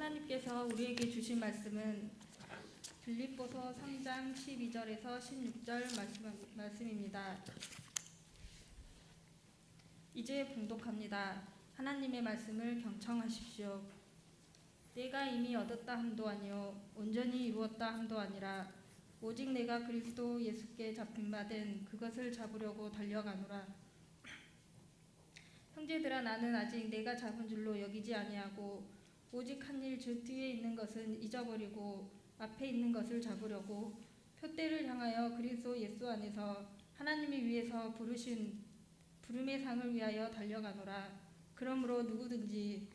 하나님께서 우리에게 주신 말씀은 빌립보서 3장 12절에서 16절 말씀입니다. 이제 봉독합니다. 하나님의 말씀을 경청하십시오. 내가 이미 얻었다 함도 아니요 온전히 이루었다 함도 아니라 오직 내가 그리스도 예수께 잡힌바된 그것을 잡으려고 달려가노라. 형제들아, 나는 아직 내가 잡은 줄로 여기지 아니하고 오직 한 일 주 뒤에 있는 것은 잊어버리고 앞에 있는 것을 잡으려고 표대를 향하여 그리스도 예수 안에서 하나님이 위에서 부르신 부름의 상을 위하여 달려가노라. 그러므로 누구든지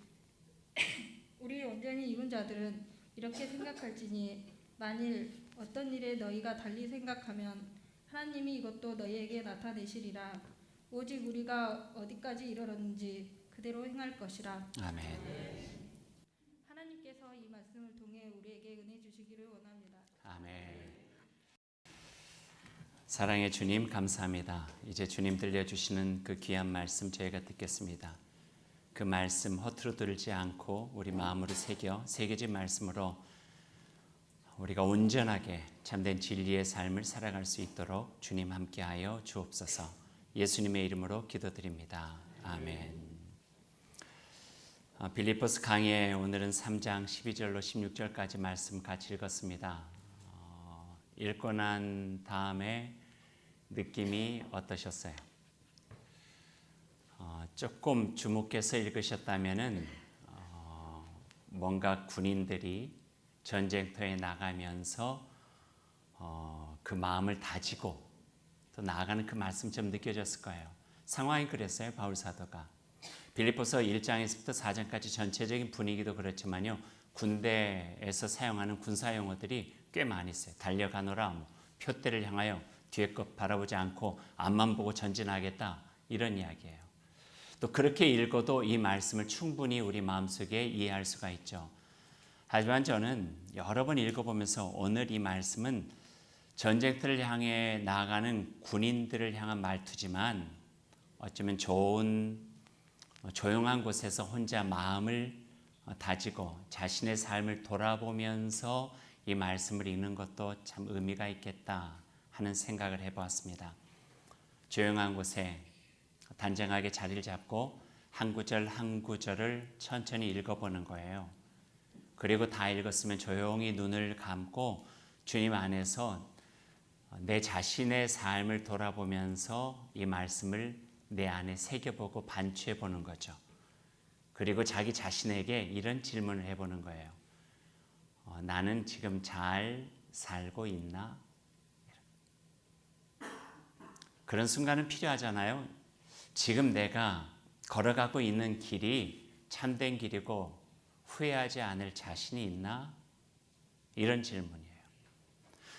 우리 온전히 이룬 자들은 이렇게 생각할지니 만일 어떤 일에 너희가 달리 생각하면 하나님이 이것도 너희에게 나타내시리라. 오직 우리가 어디까지 이르렀는지 그대로 행할 것이라. 아멘. 하나님께서 이 말씀을 통해 우리에게 은혜 주시기를 원합니다. 아멘. 사랑의 주님, 감사합니다. 이제 주님 들려주시는 그 귀한 말씀 저희가 듣겠습니다. 그 말씀 허투루 들지 않고 우리 마음으로 새겨진 말씀으로 우리가 온전하게 참된 진리의 삶을 살아갈 수 있도록 주님 함께하여 주옵소서. 예수님의 이름으로 기도드립니다. 아멘. 빌립보서 강의 오늘은 3장 12절로 16절까지 말씀 같이 읽었습니다. 읽고 난 다음에 느낌이 어떠셨어요? 조금 주목해서 읽으셨다면은 뭔가 군인들이 전쟁터에 나가면서 그 마음을 다지고 또 나아가는 그 말씀처럼 느껴졌을 거예요. 상황이 그랬어요. 바울 사도가 빌립보서 1장에서부터 4장까지 전체적인 분위기도 그렇지만요, 군대에서 사용하는 군사 용어들이 꽤 많이 있어요. 달려가노라, 표대를 향하여 뒤에 것 바라보지 않고 앞만 보고 전진하겠다, 이런 이야기예요. 또 그렇게 읽어도 이 말씀을 충분히 우리 마음속에 이해할 수가 있죠. 하지만 저는 여러 번 읽어보면서 오늘 이 말씀은 전쟁터를 향해 나아가는 군인들을 향한 말투지만 어쩌면 조용한 곳에서 혼자 마음을 다지고 자신의 삶을 돌아보면서 이 말씀을 읽는 것도 참 의미가 있겠다 하는 생각을 해보았습니다. 조용한 곳에 단정하게 자리를 잡고 한 구절 한 구절을 천천히 읽어보는 거예요. 그리고 다 읽었으면 조용히 눈을 감고 주님 안에서 내 자신의 삶을 돌아보면서 이 말씀을 내 안에 새겨보고 반추해보는 거죠. 그리고 자기 자신에게 이런 질문을 해보는 거예요. 나는 지금 잘 살고 있나? 그런 순간은 필요하잖아요. 지금 내가 걸어가고 있는 길이 참된 길이고 후회하지 않을 자신이 있나? 이런 질문이에요.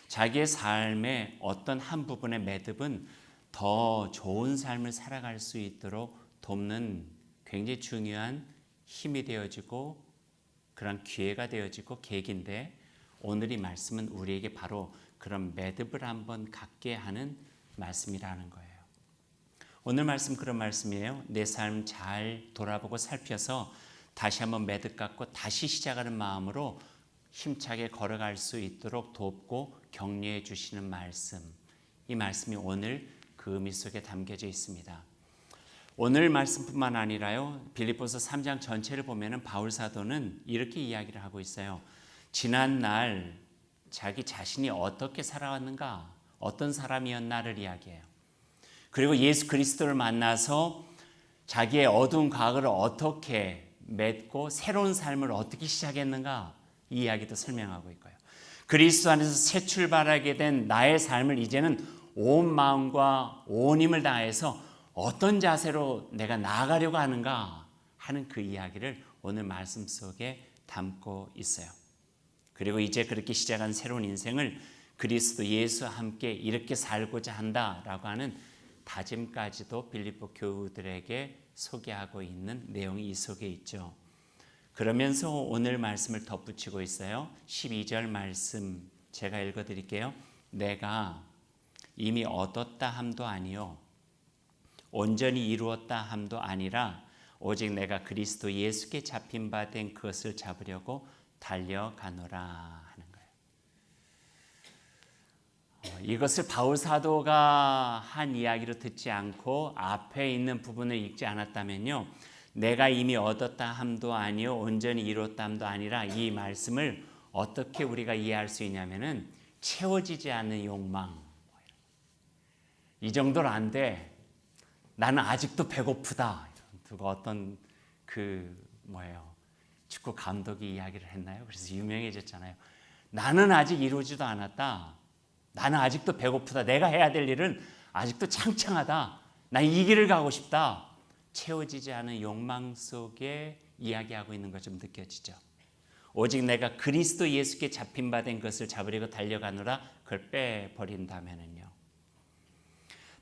자기의 삶의 어떤 한 부분의 매듭은 더 좋은 삶을 살아갈 수 있도록 돕는 굉장히 중요한 힘이 되어지고 그런 기회가 되어지고 계기인데, 오늘 이 말씀은 우리에게 바로 그런 매듭을 한번 갖게 하는 말씀이라는 거예요. 오늘 말씀 그런 말씀이에요. 내 삶 잘 돌아보고 살펴서 다시 한번 매듭 갖고 다시 시작하는 마음으로 힘차게 걸어갈 수 있도록 돕고 격려해 주시는 말씀. 이 말씀이 오늘 그 의미 속에 담겨져 있습니다. 오늘 말씀뿐만 아니라요, 빌립보서 3장 전체를 보면은 바울 사도는 이렇게 이야기를 하고 있어요. 지난 날 자기 자신이 어떻게 살아왔는가, 어떤 사람이었나를 이야기해요. 그리고 예수 그리스도를 만나서 자기의 어두운 과거를 어떻게 맺고 새로운 삶을 어떻게 시작했는가, 이 이야기도 설명하고 있고요. 그리스도 안에서 새 출발하게 된 나의 삶을 이제는 온 마음과 온 힘을 다해서 어떤 자세로 내가 나아가려고 하는가 하는 그 이야기를 오늘 말씀 속에 담고 있어요. 그리고 이제 그렇게 시작한 새로운 인생을 그리스도 예수와 함께 이렇게 살고자 한다라고 하는 다짐까지도 빌립보 교우들에게 소개하고 있는 내용이 이 속에 있죠. 그러면서 오늘 말씀을 덧붙이고 있어요. 12절 말씀 제가 읽어드릴게요. 내가 이미 얻었다 함도 아니요 온전히 이루었다 함도 아니라 오직 내가 그리스도 예수께 잡힌 바 된 그것을 잡으려고 달려가노라 하는 거예요. 이것을 바울 사도가 한 이야기로 듣지 않고 앞에 있는 부분을 읽지 않았다면요, 내가 이미 얻었다 함도 아니요 온전히 이뤘다 함도 아니라 이 말씀을 어떻게 우리가 이해할 수 있냐면은 채워지지 않는 욕망, 이 정도는 안 돼, 나는 아직도 배고프다. 누가 어떤 축구 감독이 이야기를 했나요? 그래서 유명해졌잖아요. 나는 아직 이루지도 않았다. 나는 아직도 배고프다. 내가 해야 될 일은 아직도 창창하다. 난 이 길을 가고 싶다. 채워지지 않은 욕망 속에 이야기하고 있는 것 좀 느껴지죠. 오직 내가 그리스도 예수께 잡힌 바 된 것을 잡으려고 달려가노라, 그걸 빼버린다면은요.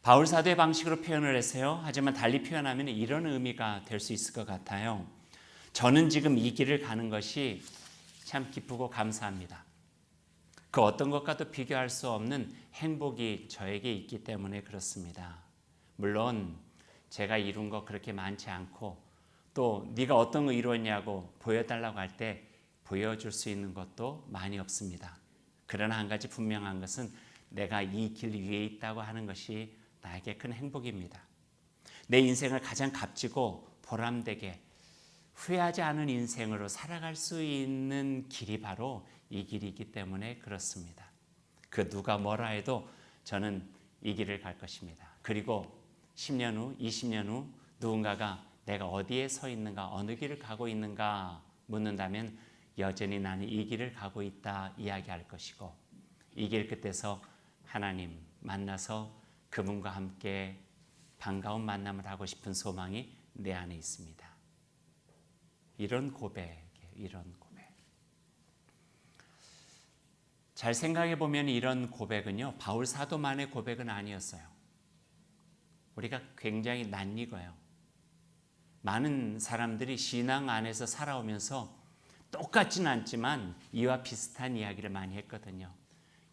바울 사도의 방식으로 표현을 했어요. 하지만 달리 표현하면 이런 의미가 될 수 있을 것 같아요. 저는 지금 이 길을 가는 것이 참 기쁘고 감사합니다. 그 어떤 것과도 비교할 수 없는 행복이 저에게 있기 때문에 그렇습니다. 물론 제가 이룬 거 그렇게 많지 않고, 또 네가 어떤 거 이루었냐고 보여달라고 할 때 보여줄 수 있는 것도 많이 없습니다. 그러나 한 가지 분명한 것은 내가 이 길 위에 있다고 하는 것이 나에게 큰 행복입니다. 내 인생을 가장 값지고 보람되게 후회하지 않은 인생으로 살아갈 수 있는 길이 바로 이 길이기 때문에 그렇습니다. 그 누가 뭐라 해도 저는 이 길을 갈 것입니다. 그리고 10년 후, 20년 후 누군가가 내가 어디에 서 있는가, 어느 길을 가고 있는가 묻는다면 여전히 나는 이 길을 가고 있다 이야기할 것이고, 이 길 끝에서 하나님 만나서 그분과 함께 반가운 만남을 하고 싶은 소망이 내 안에 있습니다. 이런 고백. 잘 생각해 보면 이런 고백은요, 바울 사도만의 고백은 아니었어요. 우리가 굉장히 낯익어요. 많은 사람들이 신앙 안에서 살아오면서 똑같지는 않지만 이와 비슷한 이야기를 많이 했거든요.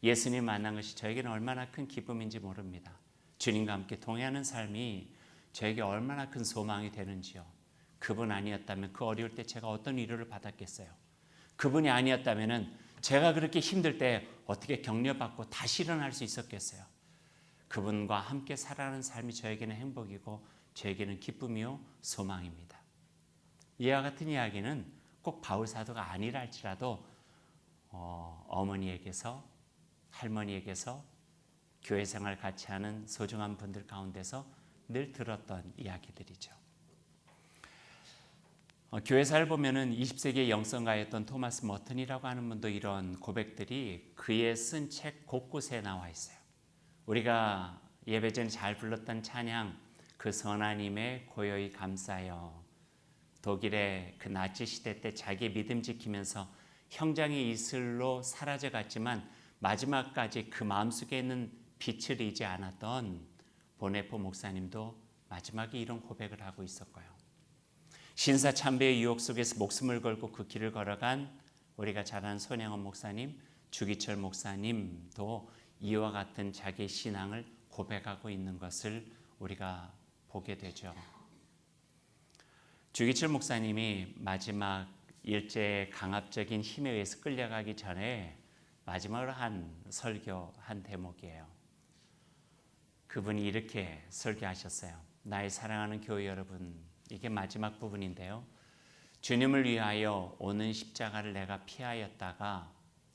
예수님 만난 것이 저에게는 얼마나 큰 기쁨인지 모릅니다. 주님과 함께 동행하는 삶이 저에게 얼마나 큰 소망이 되는지요. 그분 아니었다면 그 어려울 때 제가 어떤 위로를 받았겠어요. 그분이 아니었다면 제가 그렇게 힘들 때 어떻게 격려받고 다시 일어날 수 있었겠어요. 그분과 함께 살아가는 삶이 저에게는 행복이고 저에게는 기쁨이요 소망입니다. 이와 같은 이야기는 꼭 바울 사도가 아니라 할지라도 어머니에게서, 할머니에게서, 교회 생활 같이 하는 소중한 분들 가운데서 늘 들었던 이야기들이죠. 교회사를 보면은 20세기의 영성가였던 토마스 머튼이라고 하는 분도 이런 고백들이 그의 쓴 책 곳곳에 나와 있어요. 우리가 예배 전에 잘 불렀던 찬양, 그 선하님의 고요히 감싸요. 독일의 그 나치 시대 때 자기 믿음 지키면서 형장의 이슬로 사라져갔지만 마지막까지 그 마음속에 있는 빛을 잃지 않았던 보네포 목사님도 마지막에 이런 고백을 하고 있었고요. 신사 참배의 유혹 속에서 목숨을 걸고 그 길을 걸어간 우리가 잘 아는 손양원 목사님, 주기철 목사님도 이와 같은 자기 신앙을 고백하고 있는 것을 우리가 보게 되죠. 주기철 목사님이 마지막 일제의 강압적인 힘에 의해서 끌려가기 전에 마지막으로 한 설교 한 대목이에요. 그분이 이렇게 설교하셨어요. 나의 사랑하는 교회 여러분, 이게 마지막 부분인데요. 주님을 위하여 오는 십자가를 내가 피하였다가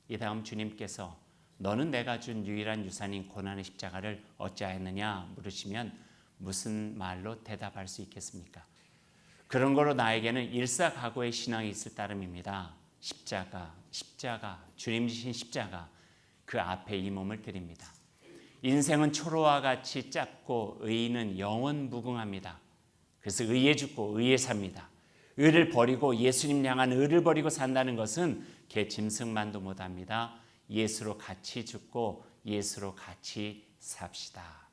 이 다음 주님께서 너는 내가 준 유일한 유산인 고난의 십자가를 어찌하였느냐 물으시면 무슨 말로 대답할 수 있겠습니까? 그런 거로 나에게는 일사각오의 신앙이 있을 따름입니다. 십자가, 주님 지신 십자가, 그 앞에 이 몸을 드립니다. 인생은 초로와 같이 짧고 의는 영원 무궁합니다. 그래서 의에 죽고 의에 삽니다. 의를 버리고 예수님 향한 의를 버리고 산다는 것은 개 짐승만도 못합니다. 예수로 같이 죽고 예수로 같이 삽시다.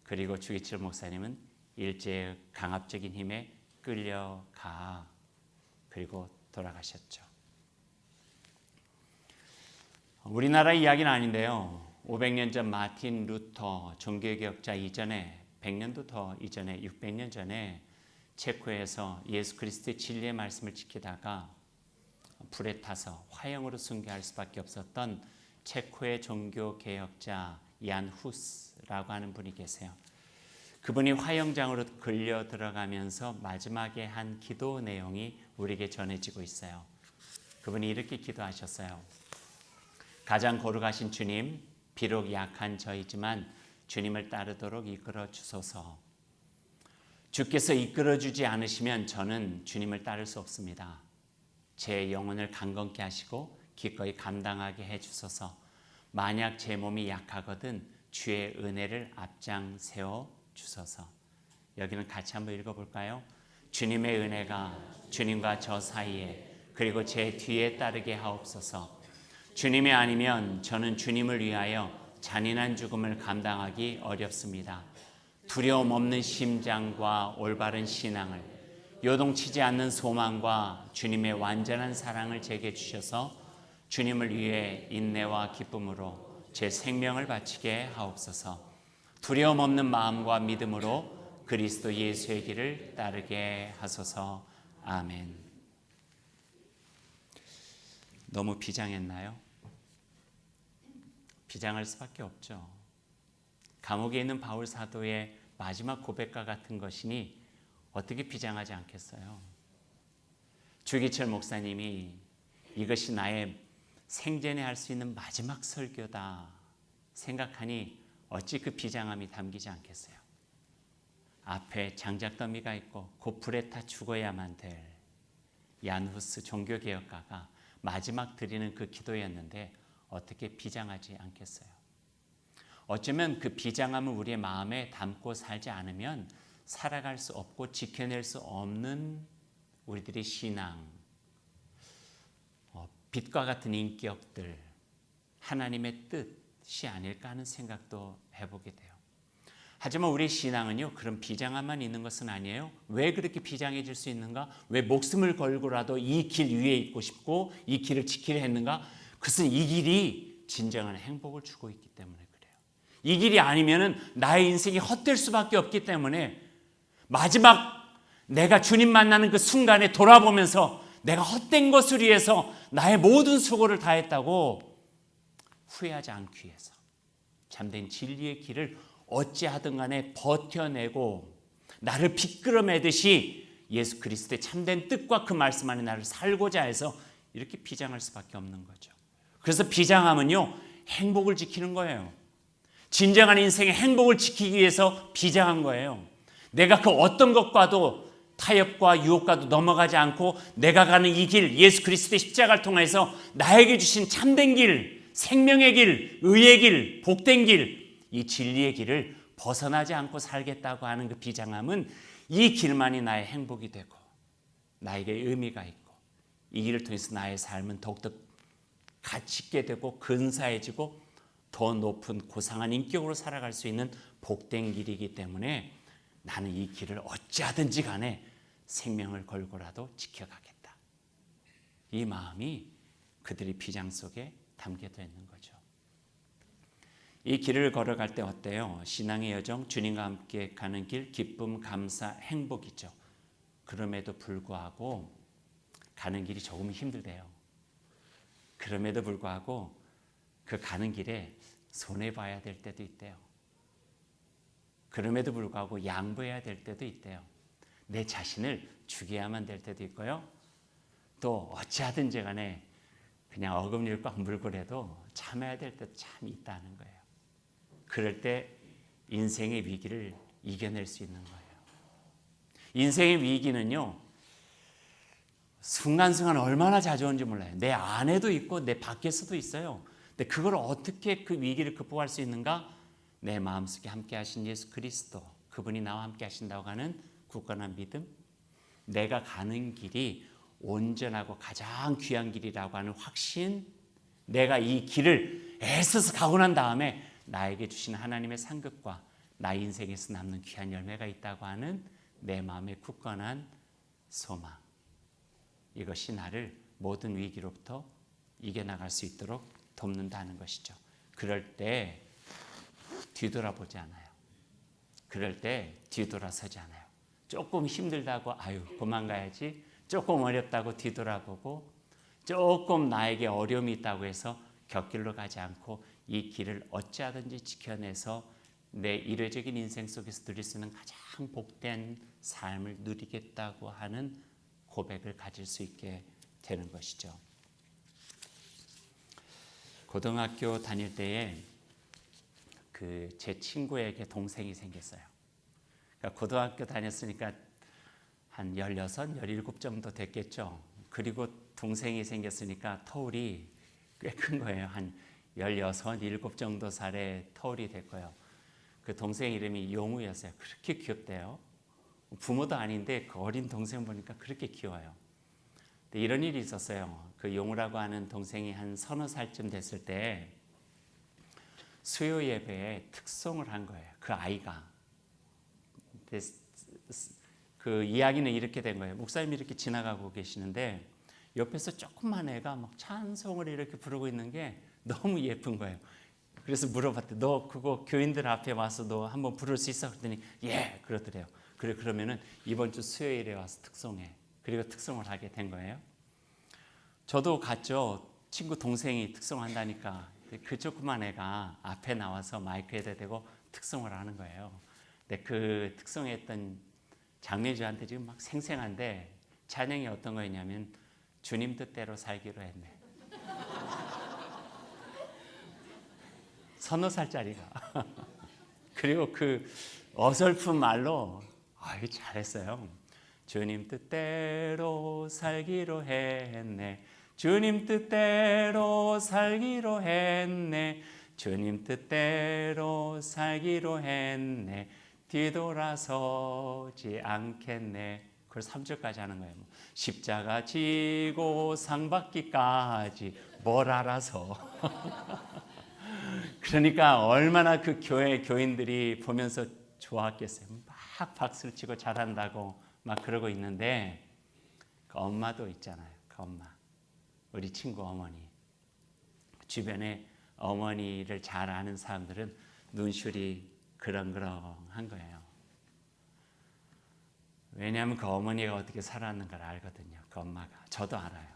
그리고 주기철 목사님은 일제의 강압적인 힘에 끌려가 그리고 돌아가셨죠. 우리나라 이야기는 아닌데요. 500년 전 마틴 루터 종교개혁자 이전에 100년도 더 이전에 600년 전에 체코에서 예수 그리스도의 진리의 말씀을 지키다가 불에 타서 화형으로 순교할 수밖에 없었던 체코의 종교 개혁자 얀 후스라고 하는 분이 계세요. 그분이 화형장으로 끌려 들어가면서 마지막에 한 기도 내용이 우리에게 전해지고 있어요. 그분이 이렇게 기도하셨어요. 가장 거룩하신 주님, 비록 약한 저이지만 주님을 따르도록 이끌어 주소서. 주께서 이끌어 주지 않으시면 저는 주님을 따를 수 없습니다. 제 영혼을 강건케 하시고 기꺼이 감당하게 해 주소서. 만약 제 몸이 약하거든 주의 은혜를 앞장 세워 주소서. 여기는 같이 한번 읽어볼까요? 주님의 은혜가 주님과 저 사이에 그리고 제 뒤에 따르게 하옵소서. 주님이 아니면 저는 주님을 위하여 잔인한 죽음을 감당하기 어렵습니다. 두려움 없는 심장과 올바른 신앙을, 요동치지 않는 소망과 주님의 완전한 사랑을 제게 주셔서 주님을 위해 인내와 기쁨으로 제 생명을 바치게 하옵소서. 두려움 없는 마음과 믿음으로 그리스도 예수의 길을 따르게 하소서. 아멘. 너무 비장했나요? 비장할 수밖에 없죠. 감옥에 있는 바울 사도의 마지막 고백과 같은 것이니 어떻게 비장하지 않겠어요? 주기철 목사님이 이것이 나의 생전에 할 수 있는 마지막 설교다 생각하니 어찌 그 비장함이 담기지 않겠어요? 앞에 장작더미가 있고 곧 불에 타 죽어야만 될 얀후스 종교개혁가가 마지막 드리는 그 기도였는데 어떻게 비장하지 않겠어요? 어쩌면 그 비장함을 우리의 마음에 담고 살지 않으면 살아갈 수 없고 지켜낼 수 없는 우리들의 신앙, 빛과 같은 인격들, 하나님의 뜻이 아닐까 하는 생각도 해보게 돼요. 하지만 우리 신앙은요, 그런 비장함만 있는 것은 아니에요. 왜 그렇게 비장해질 수 있는가? 왜 목숨을 걸고라도 이 길 위에 있고 싶고 이 길을 지키려 했는가? 그것은 이 길이 진정한 행복을 주고 있기 때문에 그래요. 이 길이 아니면은 나의 인생이 헛될 수밖에 없기 때문에 마지막 내가 주님 만나는 그 순간에 돌아보면서 내가 헛된 것을 위해서 나의 모든 수고를 다했다고 후회하지 않기 위해서 참된 진리의 길을 어찌하든 간에 버텨내고 나를 비끄러매듯이 예수 그리스도의 참된 뜻과 그 말씀 안에 나를 살고자 해서 이렇게 비장할 수밖에 없는 거죠. 그래서 비장함은요, 행복을 지키는 거예요. 진정한 인생의 행복을 지키기 위해서 비장한 거예요. 내가 그 어떤 것과도 타협과 유혹과도 넘어가지 않고 내가 가는 이 길, 예수 그리스도의 십자가를 통해서 나에게 주신 참된 길, 생명의 길, 의의 길, 복된 길, 이 진리의 길을 벗어나지 않고 살겠다고 하는 그 비장함은 이 길만이 나의 행복이 되고 나에게 의미가 있고 이 길을 통해서 나의 삶은 더욱더 가치 있게 되고 근사해지고 더 높은 고상한 인격으로 살아갈 수 있는 복된 길이기 때문에 나는 이 길을 어찌하든지 간에 생명을 걸고라도 지켜가겠다. 이 마음이 그들의 비장 속에 담겨져 있는 거죠. 이 길을 걸어갈 때 어때요? 신앙의 여정, 주님과 함께 가는 길, 기쁨, 감사, 행복이죠. 그럼에도 불구하고 가는 길이 조금 힘들대요. 그럼에도 불구하고 그 가는 길에 손해봐야 될 때도 있대요. 그럼에도 불구하고 양보해야 될 때도 있대요. 내 자신을 죽여야만 될 때도 있고요. 또 어찌하든지 간에 그냥 어금니를 꽉 물고라도 참아야 될 때도 참 있다는 거예요. 그럴 때 인생의 위기를 이겨낼 수 있는 거예요. 인생의 위기는요, 순간순간 얼마나 자주 오는지 몰라요. 내 안에도 있고 내 밖에서도 있어요. 근데 그걸 어떻게 그 위기를 극복할 수 있는가? 내 마음속에 함께 하신 예수 그리스도, 그분이 나와 함께 하신다고 하는 굳건한 믿음, 내가 가는 길이 온전하고 가장 귀한 길이라고 하는 확신, 내가 이 길을 애써서 가고 난 다음에 나에게 주신 하나님의 상급과 나의 인생에서 남는 귀한 열매가 있다고 하는 내 마음의 굳건한 소망, 이것이 나를 모든 위기로부터 이겨나갈 수 있도록 돕는다는 것이죠. 그럴 때 뒤돌아보지 않아요. 그럴 때 뒤돌아서지 않아요. 조금 힘들다고 아유 그만 가야지, 조금 어렵다고 뒤돌아보고 조금 나에게 어려움이 있다고 해서 곁길로 가지 않고 이 길을 어찌하든지 지켜내서 내 일회적인 인생 속에서 누릴 수 있는 가장 복된 삶을 누리겠다고 하는 고백을 가질 수 있게 되는 것이죠. 고등학교 다닐 때에 제 친구에게 동생이 생겼어요. 그러니까 고등학교 다녔으니까 한 16, 17 정도 됐겠죠. 그리고 동생이 생겼으니까 터울이 꽤 큰 거예요. 한 16, 17 정도 살의 터울이 됐고요. 그 동생 이름이 용우였어요. 그렇게 귀엽대요. 부모도 아닌데 그 어린 동생 보니까 그렇게 귀여워요. 근데 이런 일이 있었어요. 그 용우라고 하는 동생이 한 서너 살쯤 됐을 때 수요 예배에 특송을 한 거예요. 그 아이가. 그 이야기는 이렇게 된 거예요. 목사님이 이렇게 지나가고 계시는데 옆에서 조그만 애가 막 찬송을 이렇게 부르고 있는 게 너무 예쁜 거예요. 그래서 물어봤대. 너 그거 교인들 앞에 와서 너 한번 부를 수 있어? 그랬더니 예, 그러더래요. 그래, 그러면은 이번 주 수요일에 와서 특송해. 그리고 특송을 하게 된 거예요. 저도 갔죠. 친구 동생이 특송한다니까. 그 조그만 애가 앞에 나와서 마이크에다 대고 특송을 하는 거예요. 근데 그 특송했던 장면이 저한테 지금 막 생생한데 찬양이 어떤 거였냐면 주님 뜻대로 살기로 했네. 서너 살짜리가. 그리고 그 어설픈 말로 아유 잘했어요. 주님 뜻대로 살기로 했네. 주님 뜻대로 살기로 했네. 주님 뜻대로 살기로 했네. 뒤돌아서지 않겠네. 그걸 3절까지 하는 거예요. 십자가 지고 상 받기까지 뭘 알아서. 그러니까 얼마나 그 교회 교인들이 보면서 좋았겠어요. 막 박수를 치고 잘한다고 막 그러고 있는데 그 엄마도 있잖아요. 그 엄마. 우리 친구 어머니. 주변에 어머니를 잘 아는 사람들은 눈시울이 그렁그렁한 거예요. 왜냐하면 그 어머니가 어떻게 살았는가를 알거든요. 그 엄마가. 저도 알아요.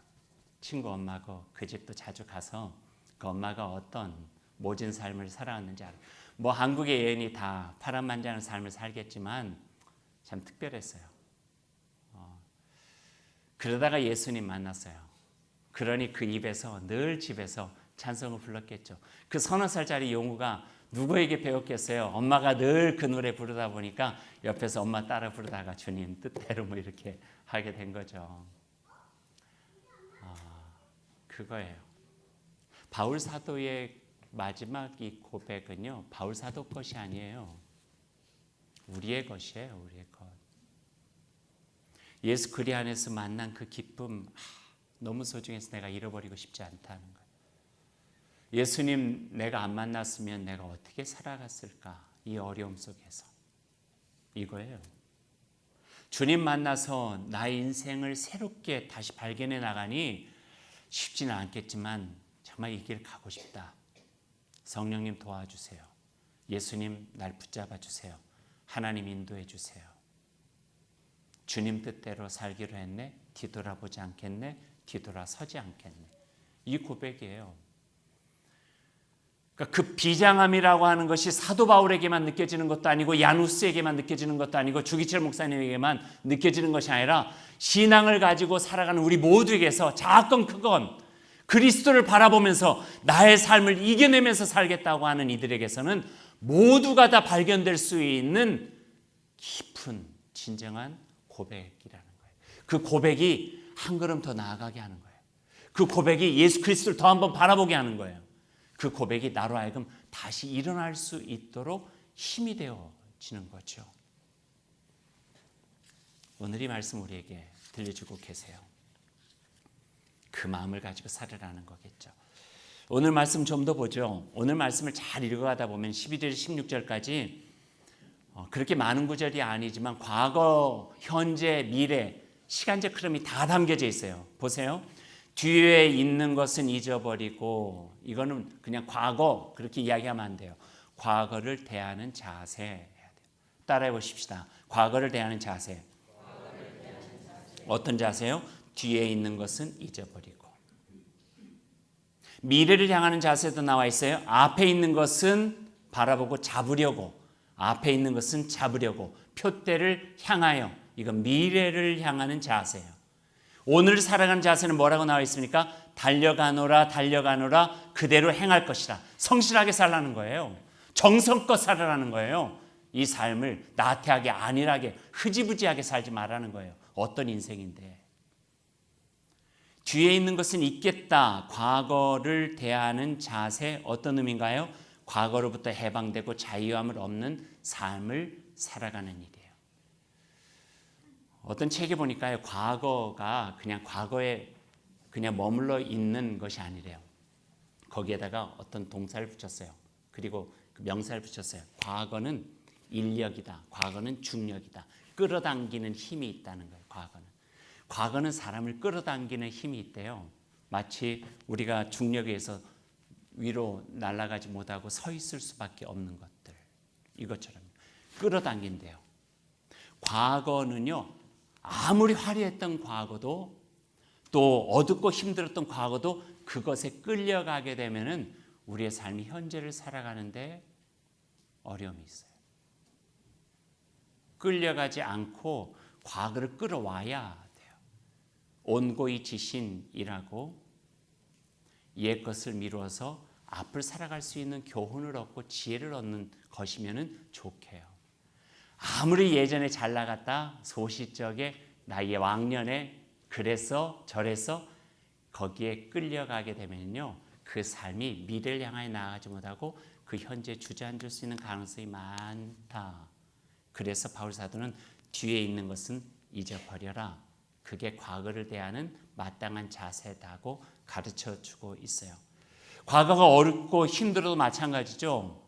친구 엄마고 그 집도 자주 가서 그 엄마가 어떤 모진 삶을 살아왔는지 알아요. 뭐 한국의 여인이 다 파란만장한 삶을 살겠지만 참 특별했어요. 그러다가 예수님 만났어요. 그러니 그 입에서 늘 집에서 찬송을 불렀겠죠. 그 서너 살짜리 용우가 누구에게 배웠겠어요? 엄마가 늘 그 노래 부르다 보니까 옆에서 엄마 따라 부르다가 주님 뜻대로 뭐 이렇게 하게 된 거죠. 그거예요. 바울 사도의 마지막 이 고백은요, 바울 사도 것이 아니에요. 우리의 것이에요, 우리의 것. 예수 그리 안에서 만난 그 기쁨, 너무 소중해서 내가 잃어버리고 싶지 않다는 거예요. 예수님 내가 안 만났으면 내가 어떻게 살아갔을까? 이 어려움 속에서. 이거예요. 주님 만나서 나의 인생을 새롭게 다시 발견해 나가니 쉽지는 않겠지만 정말 이 길 가고 싶다. 성령님 도와주세요. 예수님 날 붙잡아 주세요. 하나님 인도해 주세요. 주님 뜻대로 살기로 했네. 뒤돌아보지 않겠네. 뒤돌아서지 않겠네. 이 고백이에요. 그러니까 그 비장함이라고 하는 것이 사도 바울에게만 느껴지는 것도 아니고 야누스에게만 느껴지는 것도 아니고 주기철 목사님에게만 느껴지는 것이 아니라 신앙을 가지고 살아가는 우리 모두에게서 작건 크건 그리스도를 바라보면서 나의 삶을 이겨내면서 살겠다고 하는 이들에게서는 모두가 다 발견될 수 있는 깊은 진정한 고백이라는 거예요. 그 고백이 한 걸음 더 나아가게 하는 거예요. 그 고백이 예수 그리스도를 더 한번 바라보게 하는 거예요. 그 고백이 나로 하여금 다시 일어날 수 있도록 힘이 되어지는 거죠. 오늘 이 말씀 우리에게 들려주고 계세요. 그 마음을 가지고 살으라는 거겠죠. 오늘 말씀 좀 더 보죠. 오늘 말씀을 잘 읽어가다 보면 12절 16절까지 그렇게 많은 구절이 아니지만 과거, 현재, 미래, 시간적 흐름이 다 담겨져 있어요. 보세요. 뒤에 있는 것은 잊어버리고, 이거는 그냥 과거 그렇게 이야기하면 안 돼요. 과거를 대하는 자세 해야 돼요. 따라해 보십시다. 과거를 대하는 자세. 어떤 자세요? 뒤에 있는 것은 잊어버리고. 미래를 향하는 자세도 나와 있어요. 앞에 있는 것은 바라보고 잡으려고, 앞에 있는 것은 잡으려고, 표대를 향하여, 이건 미래를 향하는 자세예요. 오늘 살아가는 자세는 뭐라고 나와 있습니까? 달려가노라 달려가노라 그대로 행할 것이라. 성실하게 살라는 거예요. 정성껏 살아라는 거예요. 이 삶을 나태하게 안일하게 흐지부지하게 살지 말라는 거예요. 어떤 인생인데. 뒤에 있는 것은 있겠다. 과거를 대하는 자세, 어떤 의미인가요? 과거로부터 해방되고 자유함을 얻는 삶을 살아가는 일이에요. 어떤 책에 보니까요, 과거가 그냥 과거에 그냥 머물러 있는 것이 아니래요. 거기에다가 어떤 동사를 붙였어요. 그리고 그 명사를 붙였어요. 과거는 인력이다. 과거는 중력이다. 끌어당기는 힘이 있다는 거예요. 과거는 사람을 끌어당기는 힘이 있대요. 마치 우리가 중력에 의해서 위로 날아가지 못하고 서 있을 수밖에 없는 것들, 이것처럼 끌어당긴대요. 과거는요, 아무리 화려했던 과거도, 또 어둡고 힘들었던 과거도 그것에 끌려가게 되면은 우리의 삶이 현재를 살아가는데 어려움이 있어요. 끌려가지 않고 과거를 끌어와야 돼요. 온고이 지신이라고 옛 것을 미루어서 앞을 살아갈 수 있는 교훈을 얻고 지혜를 얻는 것이면은 좋게요. 아무리 예전에 잘 나갔다, 소시적에 나의 왕년에 그래서 저래서 거기에 끌려가게 되면요, 그 삶이 미래를 향하여 나아가지 못하고 그 현재 주저앉을 수 있는 가능성이 많다. 그래서 바울 사도는 뒤에 있는 것은 잊어버려라. 그게 과거를 대하는 마땅한 자세다고 가르쳐주고 있어요. 과거가 어렵고 힘들어도 마찬가지죠.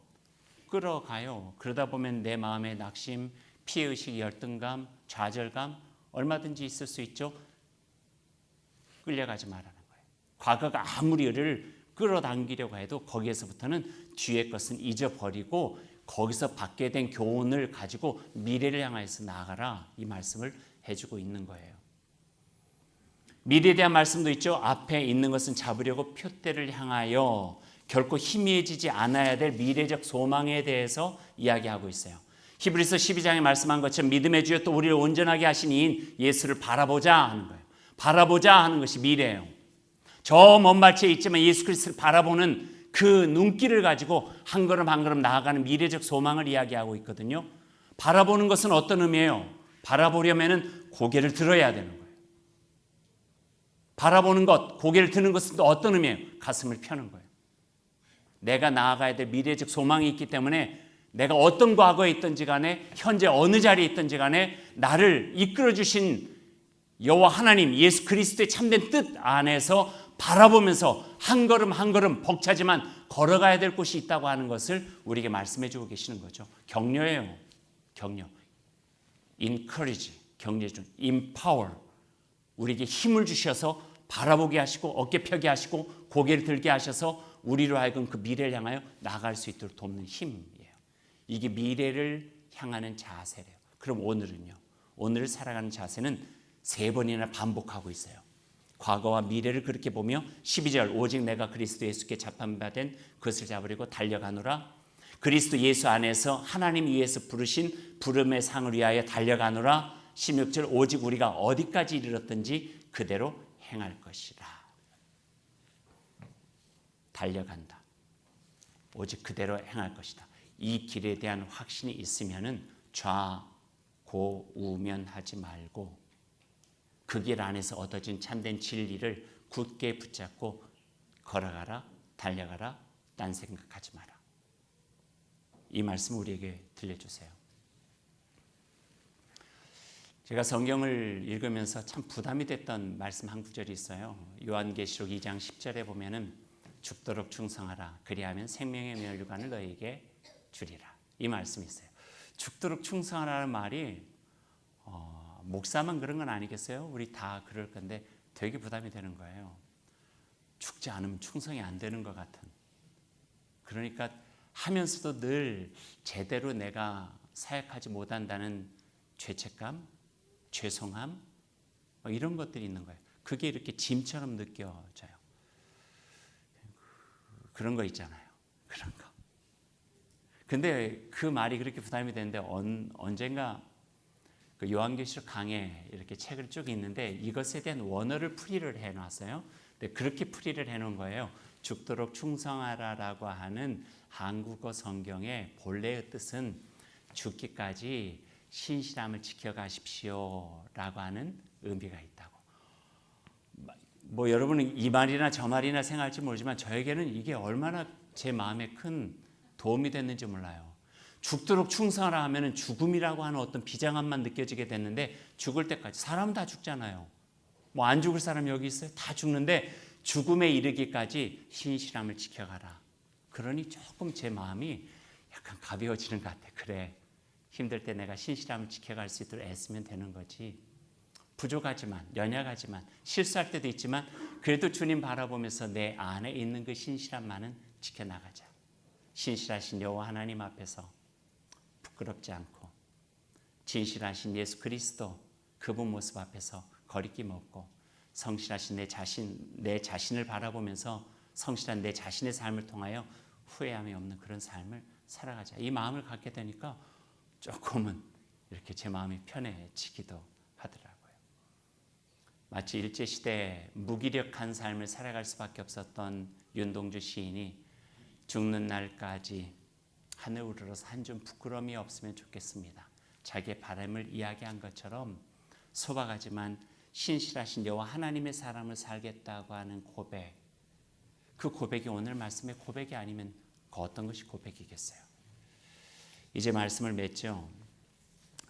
끌어가요. 그러다 보면 내 마음에 낙심, 피해의식, 열등감, 좌절감 얼마든지 있을 수 있죠. 끌려가지 말라는 거예요. 과거가 아무리 우리를 끌어당기려고 해도 거기에서부터는 뒤의 것은 잊어버리고 거기서 받게 된 교훈을 가지고 미래를 향해서 나아가라, 이 말씀을 해주고 있는 거예요. 미래에 대한 말씀도 있죠. 앞에 있는 것은 잡으려고 표대를 향하여, 결코 희미해지지 않아야 될 미래적 소망에 대해서 이야기하고 있어요. 히브리서 12장에 말씀한 것처럼 믿음의 주여 또 우리를 온전하게 하신 이인 예수를 바라보자 하는 거예요. 바라보자 하는 것이 미래예요. 저 먼 발치에 있지만 예수 그리스도를 바라보는 그 눈길을 가지고 한 걸음 한 걸음 나아가는 미래적 소망을 이야기하고 있거든요. 바라보는 것은 어떤 의미예요? 바라보려면 고개를 들어야 되는 거예요. 바라보는 것, 고개를 드는 것은 또 어떤 의미예요? 가슴을 펴는 거예요. 내가 나아가야 될 미래적 소망이 있기 때문에 내가 어떤 과거에 있든지 간에 현재 어느 자리에 있든지 간에 나를 이끌어 주신 여호와 하나님 예수 그리스도의 참된 뜻 안에서 바라보면서 한 걸음 한 걸음 벅차지만 걸어가야 될 곳이 있다고 하는 것을 우리에게 말씀해 주고 계시는 거죠. 격려예요. 격려. encourage, 격려 중, empower. 우리에게 힘을 주셔서 바라보게 하시고 어깨 펴게 하시고 고개를 들게 하셔서 우리로 하여금 그 미래를 향하여 나아갈 수 있도록 돕는 힘이에요. 이게 미래를 향하는 자세래요. 그럼 오늘은요. 오늘을 살아가는 자세는 3번이나 반복하고 있어요. 과거와 미래를 그렇게 보며 12절 오직 내가 그리스도 예수께 잡힌바된 그것을 잡으려고 달려가노라. 그리스도 예수 안에서 하나님 위에서 부르신 부름의 상을 위하여 달려가노라. 16절 오직 우리가 어디까지 이르렀든지 그대로 행할 것이라. 달려간다. 오직 그대로 행할 것이다. 이 길에 대한 확신이 있으면은 좌고우면하지 말고 그 길 안에서 얻어진 참된 진리를 굳게 붙잡고 걸어가라, 달려가라, 딴 생각하지 마라. 이 말씀 우리에게 들려주세요. 제가 성경을 읽으면서 참 부담이 됐던 말씀 한 구절이 있어요. 요한계시록 2장 10절에 보면은 죽도록 충성하라. 그리하면 생명의 면류관을 너에게 주리라. 이 말씀이 있어요. 죽도록 충성하라는 말이 목사만 그런 건 아니겠어요? 우리 다 그럴 건데 되게 부담이 되는 거예요. 죽지 않으면 충성이 안 되는 것 같은. 그러니까 하면서도 늘 제대로 내가 사역하지 못한다는 죄책감, 죄송함 이런 것들이 있는 거예요. 그게 이렇게 짐처럼 느껴져요. 그런 거 있잖아요. 그런 거. 근데 그 말이 그렇게 부담이 되는데 언젠가 그 요한계시록 강에 이렇게 책을 쭉 읽는데 이것에 대한 원어를 풀이를 해놨어요. 근데 그렇게 풀이를 해놓은 거예요. 죽도록 충성하라라고 하는 한국어 성경의 본래의 뜻은 죽기까지 신실함을 지켜가십시오라고 하는 의미가 있다고. 뭐 여러분은 이 말이나 저 말이나 생각할지 모르지만 저에게는 이게 얼마나 제 마음에 큰 도움이 됐는지 몰라요. 죽도록 충성하라 하면은 죽음이라고 하는 어떤 비장함만 느껴지게 됐는데 죽을 때까지 사람은 다 죽잖아요. 뭐 안 죽을 사람 여기 있어요? 다 죽는데 죽음에 이르기까지 신실함을 지켜가라. 그러니 조금 제 마음이 약간 가벼워지는 것 같아. 그래, 힘들 때 내가 신실함을 지켜갈 수 있도록 애쓰면 되는 거지. 부족하지만 연약하지만 실수할 때도 있지만 그래도 주님 바라보면서 내 안에 있는 그 신실함만은 지켜나가자. 신실하신 여호와 하나님 앞에서 부끄럽지 않고 진실하신 예수 그리스도 그분 모습 앞에서 거리낌 없고 성실하신 내 자신을 바라보면서 성실한 내 자신의 삶을 통하여 후회함이 없는 그런 삶을 살아가자. 이 마음을 갖게 되니까 조금은 이렇게 제 마음이 편해지기도 하더라고요. 마치 일제시대에 무기력한 삶을 살아갈 수밖에 없었던 윤동주 시인이 죽는 날까지 하늘 우러러서 한 줌 부끄러움이 없으면 좋겠습니다. 자기의 바람을 이야기한 것처럼 소박하지만 신실하신 여호와 하나님의 사람을 살겠다고 하는 고백, 그 고백이 오늘 말씀의 고백이 아니면 그 어떤 것이 고백이겠어요? 이제 말씀을 맺죠.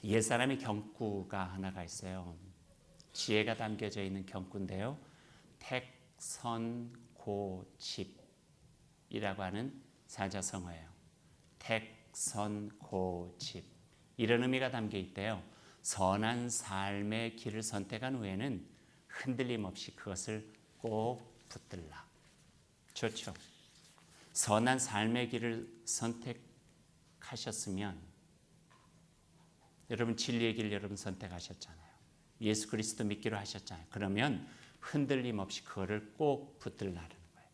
옛사람의 경구가 하나가 있어요. 지혜가 담겨져 있는 경구인데요. 택선고집이라고 하는 사자성어예요. 택선고집, 이런 의미가 담겨 있대요. 선한 삶의 길을 선택한 후에는 흔들림 없이 그것을 꼭 붙들라. 좋죠. 선한 삶의 길을 선택하셨으면 여러분 진리의 길 여러분 선택하셨잖아요. 예수 그리스도 믿기로 하셨잖아요. 그러면 흔들림 없이 그거를 꼭 붙들라는 거예요.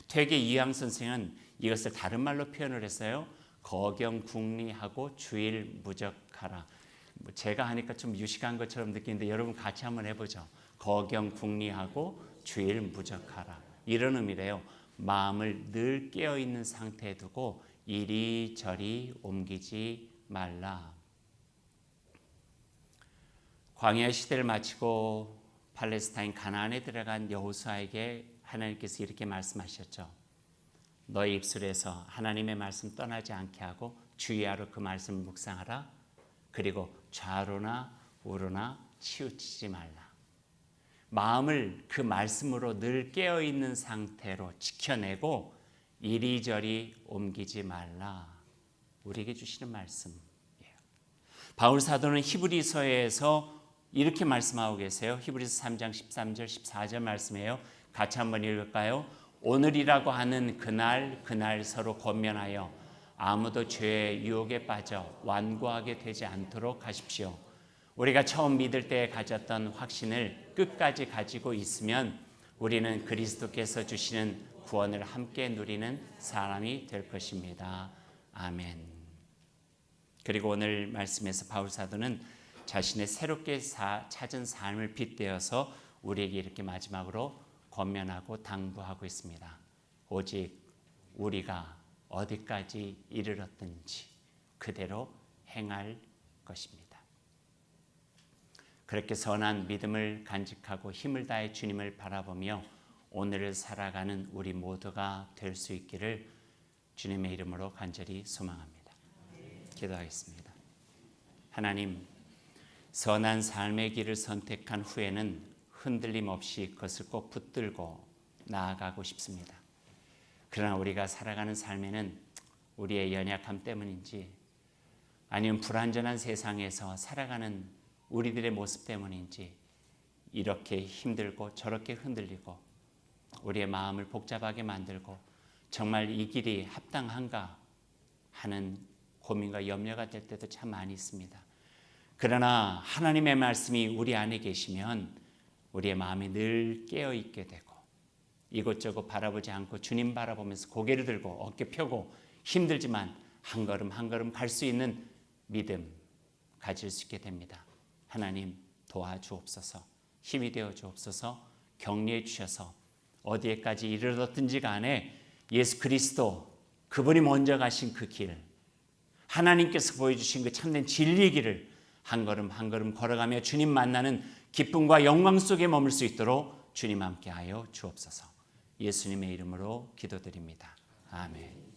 되게 이황 선생은 이것을 다른 말로 표현을 했어요. 거경궁리하고 주일무적하라. 제가 하니까 좀 유식한 것처럼 느끼는데 여러분 같이 한번 해보죠. 거경궁리하고 주일무적하라. 이런 의미래요. 마음을 늘 깨어있는 상태에 두고 이리저리 옮기지 말라. 광야 시대를 마치고 팔레스타인 가나안에 들어간 여호수아에게 하나님께서 이렇게 말씀하셨죠. 너의 입술에서 하나님의 말씀 떠나지 않게 하고 주의하러 그 말씀을 묵상하라. 그리고 좌로나 우로나 치우치지 말라. 마음을 그 말씀으로 늘 깨어있는 상태로 지켜내고 이리저리 옮기지 말라. 우리에게 주시는 말씀이에요. 바울 사도는 히브리서에서 이렇게 말씀하고 계세요. 히브리서 3장 13절 14절 말씀이에요. 같이 한번 읽을까요? 오늘이라고 하는 그날 서로 권면하여 아무도 죄의 유혹에 빠져 완고하게 되지 않도록 하십시오. 우리가 처음 믿을 때 가졌던 확신을 끝까지 가지고 있으면 우리는 그리스도께서 주시는 구원을 함께 누리는 사람이 될 것입니다. 아멘. 그리고 오늘 말씀에서 바울 사도는 자신의 새롭게 찾은 삶을 빗대어서 우리에게 이렇게 마지막으로 권면하고 당부하고 있습니다. 오직 우리가 어디까지 이르렀든지 그대로 행할 것입니다. 그렇게 선한 믿음을 간직하고 힘을 다해 주님을 바라보며 오늘을 살아가는 우리 모두가 될 수 있기를 주님의 이름으로 간절히 소망합니다. 기도하겠습니다. 하나님, 선한 삶의 길을 선택한 후에는 흔들림 없이 그것을 꼭 붙들고 나아가고 싶습니다. 그러나 우리가 살아가는 삶에는 우리의 연약함 때문인지 아니면 불완전한 세상에서 살아가는 우리들의 모습 때문인지 이렇게 힘들고 저렇게 흔들리고 우리의 마음을 복잡하게 만들고 정말 이 길이 합당한가 하는 고민과 염려가 될 때도 참 많이 있습니다. 그러나 하나님의 말씀이 우리 안에 계시면 우리의 마음이 늘 깨어있게 되고 이곳저곳 바라보지 않고 주님 바라보면서 고개를 들고 어깨 펴고 힘들지만 한 걸음 한 걸음 갈 수 있는 믿음 가질 수 있게 됩니다. 하나님 도와주옵소서. 힘이 되어 주옵소서. 격려해 주셔서 어디에까지 이르렀든지 간에 예수 그리스도 그분이 먼저 가신 그 길, 하나님께서 보여주신 그 참된 진리의 길을 한 걸음 한 걸음 걸어가며 주님 만나는 기쁨과 영광 속에 머물 수 있도록 주님 함께하여 주옵소서. 예수님의 이름으로 기도드립니다. 아멘.